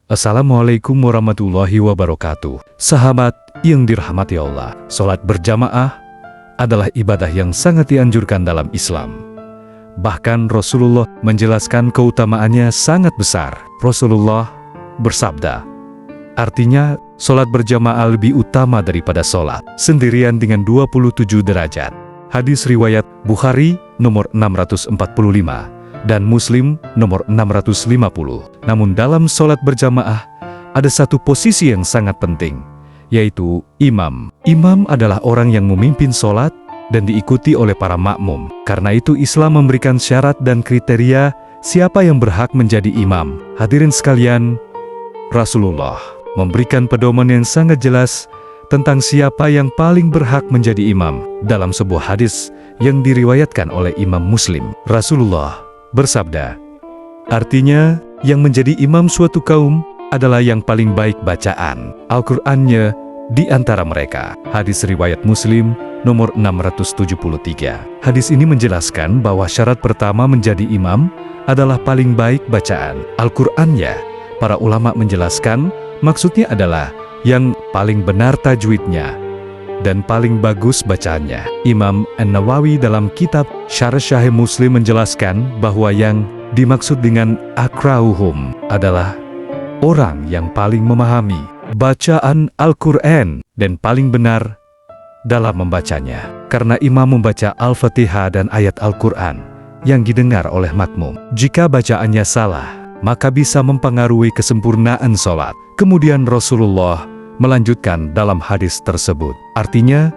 Assalamualaikum warahmatullahi wabarakatuh. Sahabat yang dirahmati Allah, sholat berjamaah adalah ibadah yang sangat dianjurkan dalam Islam. Bahkan Rasulullah menjelaskan keutamaannya sangat besar. Rasulullah bersabda, artinya sholat berjamaah lebih utama daripada sholat sendirian dengan 27 derajat. Hadis riwayat Bukhari nomor 645 dan Muslim nomor 650. Namun dalam sholat berjamaah ada satu posisi yang sangat penting, yaitu imam. Imam adalah orang yang memimpin sholat dan diikuti oleh para makmum. Karena itu Islam memberikan syarat dan kriteria siapa yang berhak menjadi imam. Hadirin sekalian, Rasulullah memberikan pedoman yang sangat jelas tentang siapa yang paling berhak menjadi imam. Dalam sebuah hadis yang diriwayatkan oleh Imam Muslim, Rasulullah bersabda, artinya yang menjadi imam suatu kaum adalah yang paling baik bacaan Al-Qur'annya di antara mereka. Hadis riwayat Muslim nomor 673. Hadis ini menjelaskan bahwa syarat pertama menjadi imam adalah paling baik bacaan Al-Qur'annya. Para ulama menjelaskan maksudnya adalah yang paling benar tajwidnya dan paling bagus bacaannya. Imam An-Nawawi dalam kitab Syarah Sahih Muslim menjelaskan bahwa yang dimaksud dengan akra'uhum adalah orang yang paling memahami bacaan Al-Qur'an dan paling benar dalam membacanya. Karena imam membaca Al-Fatihah dan ayat Al-Qur'an yang didengar oleh makmum. Jika bacaannya salah, maka bisa mempengaruhi kesempurnaan sholat. Kemudian Rasulullah melanjutkan dalam hadis tersebut, artinya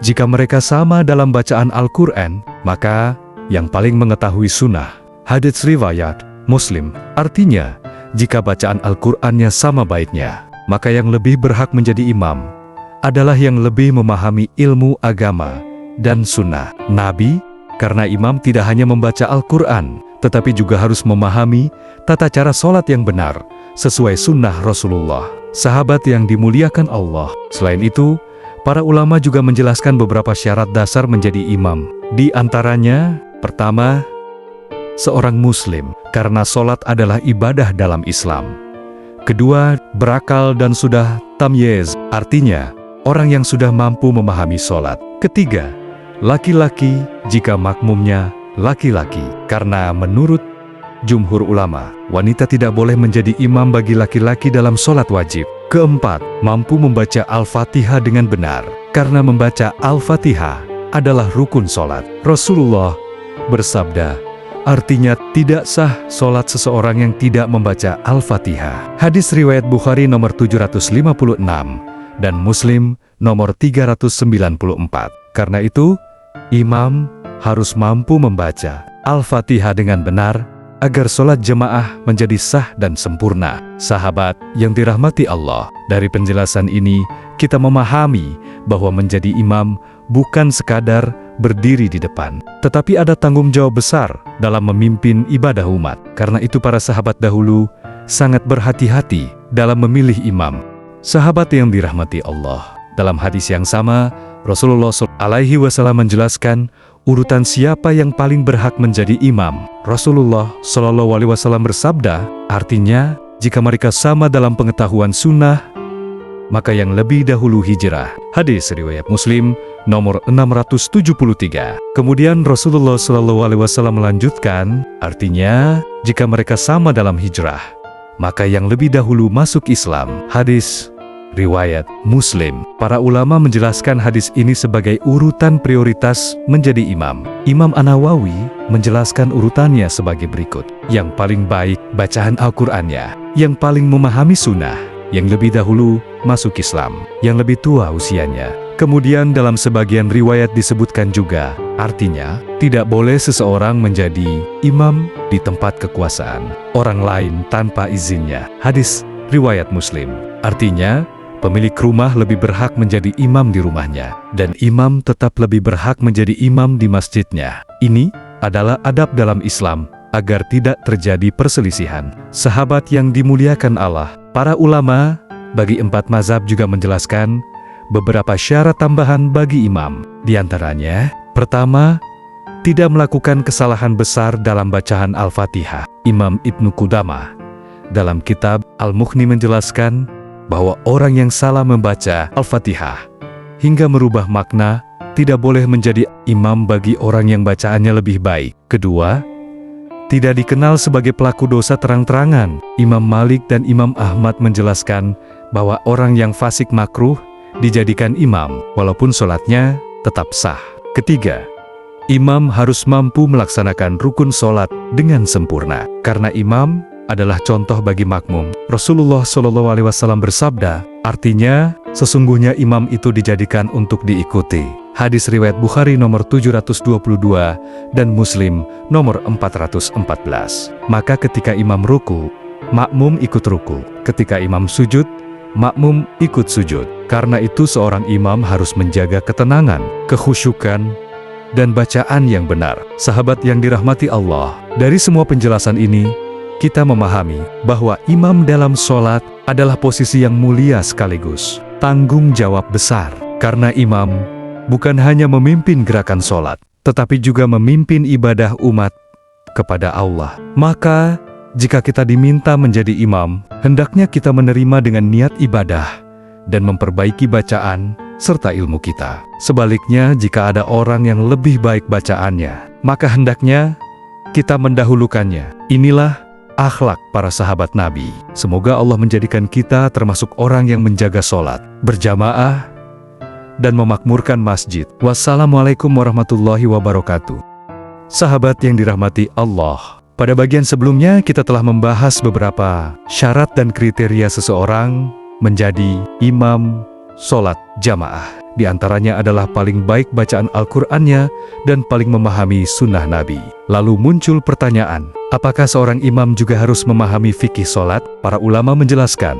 jika mereka sama dalam bacaan Al-Qur'an, maka yang paling mengetahui sunnah. Hadis riwayat Muslim, artinya jika bacaan Al-Qur'annya sama baiknya, maka yang lebih berhak menjadi imam adalah yang lebih memahami ilmu agama dan sunnah Nabi. Karena imam tidak hanya membaca Al-Qur'an, tetapi juga harus memahami tata cara sholat yang benar sesuai sunnah Rasulullah. Sahabat yang dimuliakan Allah, selain itu, para ulama juga menjelaskan beberapa syarat dasar menjadi imam. Di antaranya, pertama, seorang muslim, karena sholat adalah ibadah dalam Islam. Kedua, berakal dan sudah tamyiz, artinya orang yang sudah mampu memahami sholat. Ketiga, laki-laki jika makmumnya laki-laki, karena menurut jumhur ulama, wanita tidak boleh menjadi imam bagi laki-laki dalam sholat wajib. Keempat, mampu membaca Al-Fatihah dengan benar, karena membaca Al-Fatihah adalah rukun sholat. Rasulullah bersabda, artinya tidak sah sholat seseorang yang tidak membaca Al-Fatihah. Hadis riwayat Bukhari nomor 756 dan Muslim nomor 394. Karena itu, imam harus mampu membaca Al-Fatihah dengan benar agar sholat jemaah menjadi sah dan sempurna. Sahabat yang dirahmati Allah, dari penjelasan ini kita memahami bahwa menjadi imam bukan sekadar berdiri di depan, tetapi ada tanggung jawab besar dalam memimpin ibadah umat. Karena itu para sahabat dahulu sangat berhati-hati dalam memilih imam. Sahabat yang dirahmati Allah, dalam hadis yang sama, Rasulullah SAW menjelaskan urutan siapa yang paling berhak menjadi imam. Rasulullah SAW bersabda, artinya jika mereka sama dalam pengetahuan sunnah, maka yang lebih dahulu hijrah. Hadis riwayat Muslim nomor 673. Kemudian Rasulullah SAW melanjutkan, artinya jika mereka sama dalam hijrah, maka yang lebih dahulu masuk Islam. Hadis riwayat Muslim. Para ulama menjelaskan hadis ini sebagai urutan prioritas menjadi imam. Imam An-Nawawi menjelaskan urutannya sebagai berikut. Yang paling baik bacaan Al-Qur'annya, yang paling memahami sunnah, yang lebih dahulu masuk Islam, yang lebih tua usianya. Kemudian dalam sebagian riwayat disebutkan juga, artinya tidak boleh seseorang menjadi imam di tempat kekuasaan orang lain tanpa izinnya. Hadis riwayat Muslim. Artinya, pemilik rumah lebih berhak menjadi imam di rumahnya, dan imam tetap lebih berhak menjadi imam di masjidnya. Ini adalah adab dalam Islam, agar tidak terjadi perselisihan. Sahabat yang dimuliakan Allah, para ulama bagi 4 mazhab juga menjelaskan beberapa syarat tambahan bagi imam. Di antaranya, pertama, tidak melakukan kesalahan besar dalam bacaan Al-Fatihah. Imam Ibnu Qudamah dalam kitab Al-Mughni menjelaskan bahwa orang yang salah membaca Al-Fatihah hingga merubah makna tidak boleh menjadi imam bagi orang yang bacaannya lebih baik. Kedua, tidak dikenal sebagai pelaku dosa terang-terangan. Imam Malik dan Imam Ahmad menjelaskan bahwa orang yang fasik makruh dijadikan imam, walaupun sholatnya tetap sah. Ketiga, imam harus mampu melaksanakan rukun sholat dengan sempurna. Karena imam adalah contoh bagi makmum. Rasulullah SAW bersabda, artinya sesungguhnya imam itu dijadikan untuk diikuti. Hadis riwayat Bukhari nomor 722 dan Muslim nomor 414. Maka ketika imam ruku, makmum ikut ruku. Ketika imam sujud, makmum ikut sujud. Karena itu seorang imam harus menjaga ketenangan, kekhusyukan, dan bacaan yang benar. Sahabat yang dirahmati Allah, dari semua penjelasan ini, kita memahami bahwa imam dalam sholat adalah posisi yang mulia sekaligus tanggung jawab besar. Karena imam bukan hanya memimpin gerakan sholat, tetapi juga memimpin ibadah umat kepada Allah. Maka, jika kita diminta menjadi imam, hendaknya kita menerima dengan niat ibadah dan memperbaiki bacaan serta ilmu kita. Sebaliknya, jika ada orang yang lebih baik bacaannya, maka hendaknya kita mendahulukannya. Inilah akhlak para sahabat Nabi. Semoga Allah menjadikan kita termasuk orang yang menjaga sholat, berjamaah, dan memakmurkan masjid. Wassalamualaikum warahmatullahi wabarakatuh. Sahabat yang dirahmati Allah, pada bagian sebelumnya kita telah membahas beberapa syarat dan kriteria seseorang menjadi imam sholat jamaah. Di antaranya adalah paling baik bacaan Al-Qur'annya dan paling memahami sunnah Nabi. Lalu muncul pertanyaan, apakah seorang imam juga harus memahami fikih sholat? Para ulama menjelaskan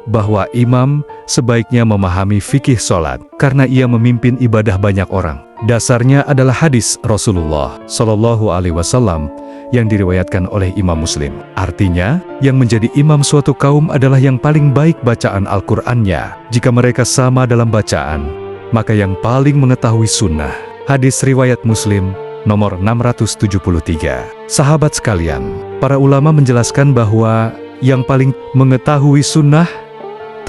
bahwa imam sebaiknya memahami fikih sholat karena ia memimpin ibadah banyak orang. Dasarnya adalah hadis Rasulullah SAW yang diriwayatkan oleh Imam Muslim. Artinya, yang menjadi imam suatu kaum adalah yang paling baik bacaan Al-Qur'annya. Jika mereka sama dalam bacaan, maka yang paling mengetahui sunnah. Hadis riwayat Muslim nomor 673. Sahabat sekalian, para ulama menjelaskan bahwa yang paling mengetahui sunnah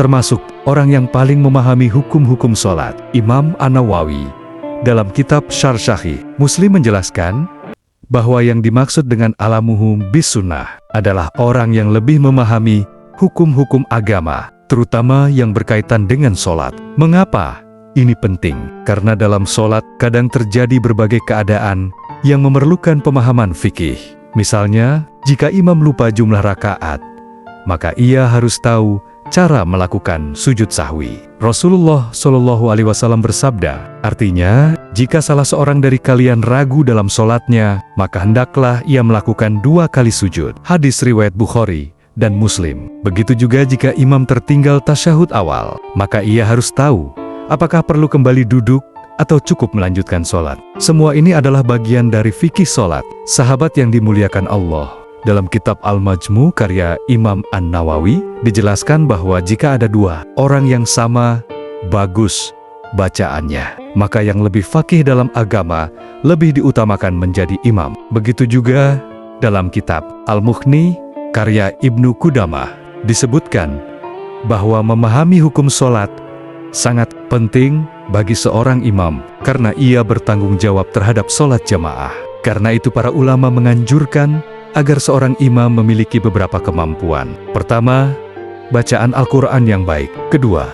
termasuk orang yang paling memahami hukum-hukum sholat. Imam An-Nawawi dalam kitab Syarh Sahih Muslim menjelaskan bahwa yang dimaksud dengan alamuhum bis sunnah adalah orang yang lebih memahami hukum-hukum agama, terutama yang berkaitan dengan sholat. Mengapa ini penting? Karena dalam sholat kadang terjadi berbagai keadaan yang memerlukan pemahaman fikih. Misalnya, jika imam lupa jumlah rakaat, maka ia harus tahu cara melakukan sujud sahwi. Rasulullah SAW bersabda, artinya, jika salah seorang dari kalian ragu dalam sholatnya, maka hendaklah ia melakukan 2 kali sujud. Hadis riwayat Bukhari dan Muslim. Begitu juga jika imam tertinggal tasyahud awal, maka ia harus tahu apakah perlu kembali duduk atau cukup melanjutkan sholat. Semua ini adalah bagian dari fikih sholat. Sahabat yang dimuliakan Allah, dalam kitab Al-Majmu karya Imam An-Nawawi dijelaskan bahwa jika ada 2 orang yang sama bagus bacaannya, maka yang lebih faqih dalam agama lebih diutamakan menjadi imam. Begitu juga dalam kitab Al-Mughni karya Ibnu Qudamah disebutkan bahwa memahami hukum sholat sangat penting bagi seorang imam karena ia bertanggung jawab terhadap sholat jamaah. Karena itu para ulama menganjurkan agar seorang imam memiliki beberapa kemampuan. Pertama, bacaan Al-Quran yang baik. Kedua,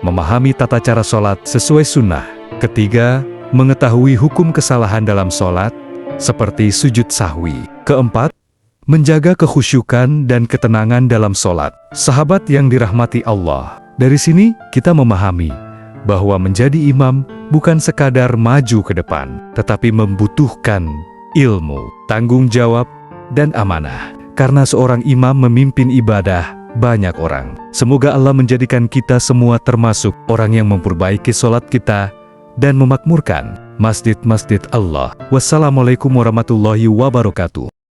memahami tata cara sholat sesuai sunnah. Ketiga, mengetahui hukum kesalahan dalam sholat, seperti sujud sahwi. Keempat, menjaga kekhusyukan dan ketenangan dalam sholat. Sahabat yang dirahmati Allah, dari sini kita memahami bahwa menjadi imam bukan sekadar maju ke depan, tetapi membutuhkan ilmu, tanggung jawab, dan amanah. Karena seorang imam memimpin ibadah banyak orang. Semoga Allah menjadikan kita semua termasuk orang yang memperbaiki sholat kita dan memakmurkan masjid-masjid Allah. Wassalamualaikum warahmatullahi wabarakatuh.